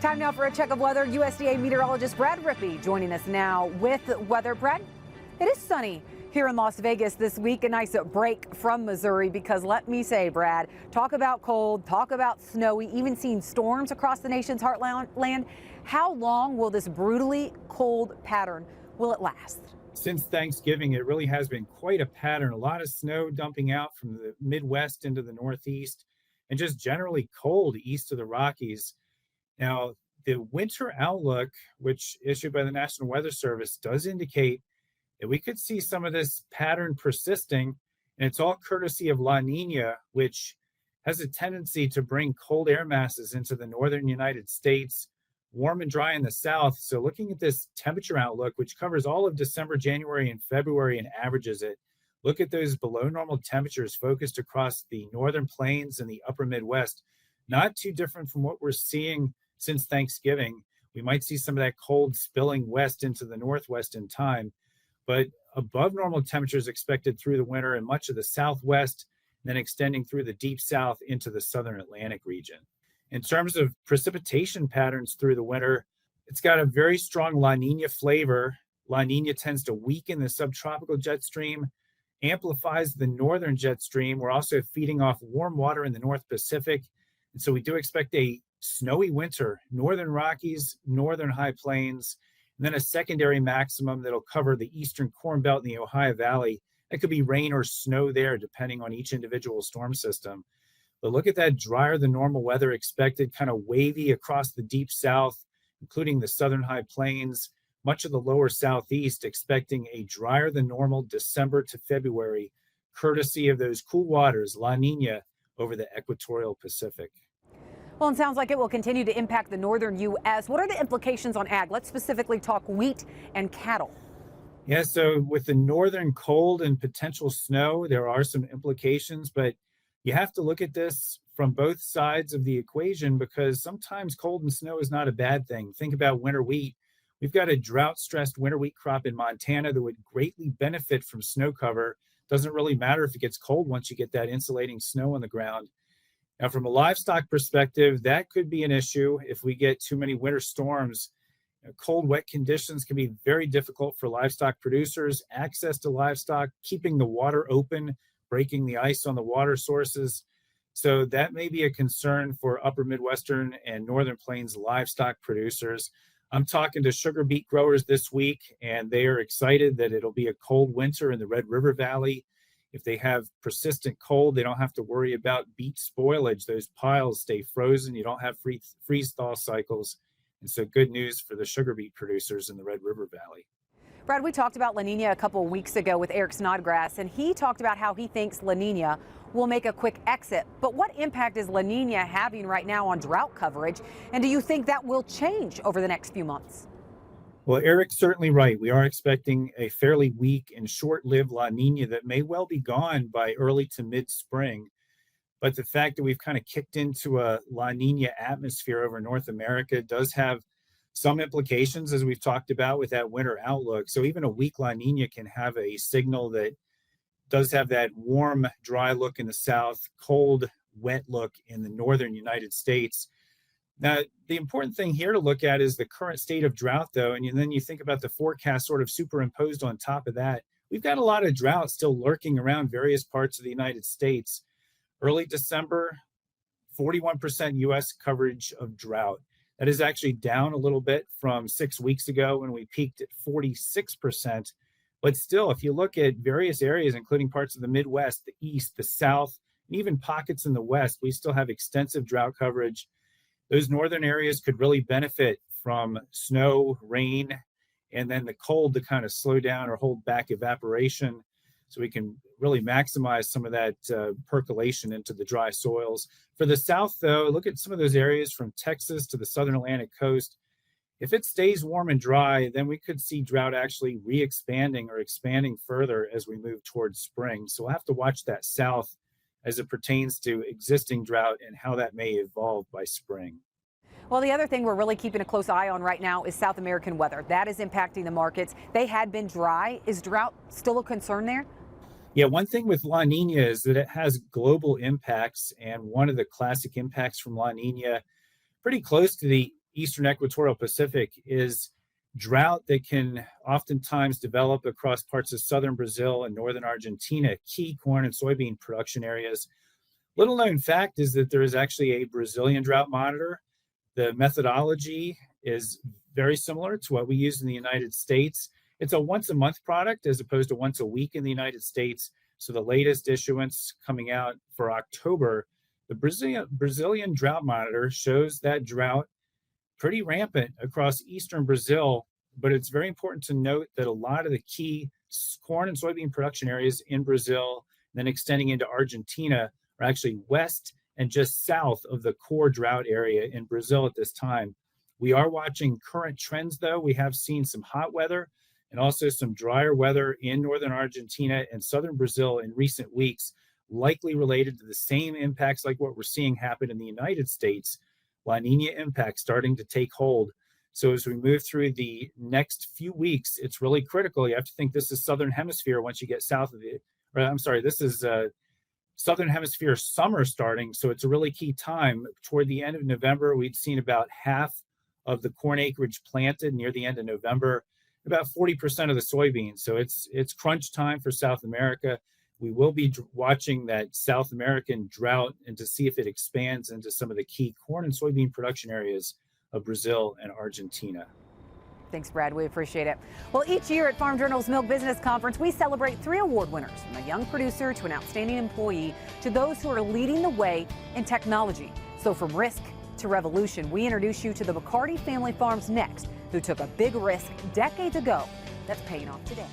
Time now for a check of weather. USDA Meteorologist Brad Rippey joining us now with weather. Brad, it is sunny here in Las Vegas this week. A nice break from Missouri because let me say, Brad, talk about cold, talk about snowy, even seeing storms across the nation's heartland. How long will this brutally cold pattern, will it last? Since Thanksgiving, it really has been quite a pattern. A lot of snow dumping out from the Midwest into the Northeast and just generally cold east of the Rockies. Now, the winter outlook, which issued by the National Weather Service, does indicate that we could see some of this pattern persisting, and it's all courtesy of La Niña, which has a tendency to bring cold air masses into the northern United States, warm and dry in the south. So looking at this temperature outlook, which covers all of December, January, and February and averages it, look at those below normal temperatures focused across the northern plains and the upper Midwest. Not too different from what we're seeing since Thanksgiving. We might see some of that cold spilling west into the Northwest in time, but above normal temperatures expected through the winter in much of the Southwest, then extending through the deep South into the Southern Atlantic region. In terms of precipitation patterns through the winter, it's got a very strong La Niña flavor. La Niña tends to weaken the subtropical jet stream, amplifies the northern jet stream. We're also feeding off warm water in the North Pacific. And so we do expect a snowy winter, northern Rockies, northern high plains, and then a secondary maximum that'll cover the eastern Corn Belt and the Ohio Valley. It could be rain or snow there, depending on each individual storm system. But look at that drier than normal weather expected, kind of wavy across the deep south, including the southern high plains, much of the lower southeast, expecting a drier than normal December to February, courtesy of those cool waters, La Niña, over the equatorial Pacific. Well, it sounds like it will continue to impact the northern U.S. What are the implications on ag? Let's specifically talk wheat and cattle. Yeah, so with the northern cold and potential snow, there are some implications, but you have to look at this from both sides of the equation because sometimes cold and snow is not a bad thing. Think about winter wheat. We've got a drought-stressed winter wheat crop in Montana that would greatly benefit from snow cover. Doesn't really matter if it gets cold once you get that insulating snow on the ground. Now, from a livestock perspective, that could be an issue if we get too many winter storms. Cold, wet conditions can be very difficult for livestock producers. Access to livestock, keeping the water open, breaking the ice on the water sources. So that may be a concern for upper Midwestern and Northern Plains livestock producers. I'm talking to sugar beet growers this week, and they are excited that it'll be a cold winter in the Red River Valley. If they have persistent cold, they don't have to worry about beet spoilage. Those piles stay frozen. You don't have freeze-thaw cycles. And so good news for the sugar beet producers in the Red River Valley. Brad, we talked about La Niña a couple of weeks ago with Eric Snodgrass, and he talked about how he thinks La Niña will make a quick exit. But what impact is La Niña having right now on drought coverage? And do you think that will change over the next few months? Well, Eric's certainly right. We are expecting a fairly weak and short-lived La Niña that may well be gone by early to mid-spring. But the fact that we've kind of kicked into a La Niña atmosphere over North America does have some implications, as we've talked about with that winter outlook. So even a weak La Niña can have a signal that does have that warm, dry look in the south, cold, wet look in the northern United States. Now, the important thing here to look at is the current state of drought, though, and then you think about the forecast sort of superimposed on top of that. We've got a lot of drought still lurking around various parts of the United States. Early December, 41% U.S. coverage of drought. That is actually down a little bit from 6 weeks ago when we peaked at 46%. But still, if you look at various areas, including parts of the Midwest, the East, the South, and even pockets in the West, we still have extensive drought coverage. Those northern areas could really benefit from snow, rain, and then the cold to kind of slow down or hold back evaporation so we can really maximize some of that percolation into the dry soils. For the South, though, look at some of those areas from Texas to the southern Atlantic coast. If it stays warm and dry, then we could see drought actually re-expanding or expanding further as we move towards spring. So we'll have to watch that South as it pertains to existing drought and how that may evolve by spring. Well, the other thing we're really keeping a close eye on right now is South American weather. That is impacting the markets. They had been dry. Is drought still a concern there? Yeah, one thing with La Niña is that it has global impacts, and one of the classic impacts from La Niña, pretty close to the eastern equatorial Pacific is drought that can oftentimes develop across parts of southern Brazil and northern Argentina, key corn and soybean production areas. Little known fact is that there is actually a Brazilian drought monitor. The methodology is very similar to what we use in the United States. It's a once a month product as opposed to once a week in the United States. So the latest issuance coming out for October, the Brazilian drought monitor shows that drought pretty rampant across eastern Brazil, but it's very important to note that a lot of the key corn and soybean production areas in Brazil, then extending into Argentina, are actually west and just south of the core drought area in Brazil at this time. We are watching current trends, though. We have seen some hot weather and also some drier weather in northern Argentina and southern Brazil in recent weeks, likely related to the same impacts like what we're seeing happen in the United States. La Niña impact starting to take hold. So as we move through the next few weeks, it's really critical. You have to think this is southern hemisphere once you get south of it. This is southern hemisphere summer starting. So it's a really key time. Toward the end of November, we'd seen about half of the corn acreage planted near the end of November, about 40% of the soybeans. So it's crunch time for South America. We will be watching that South American drought and to see if it expands into some of the key corn and soybean production areas of Brazil and Argentina. Thanks, Brad. We appreciate it. Well, each year at Farm Journal's Milk Business Conference, we celebrate 3 award winners, from a young producer to an outstanding employee to those who are leading the way in technology. So from risk to revolution, we introduce you to the McCarty family farms next, who took a big risk decades ago that's paying off today.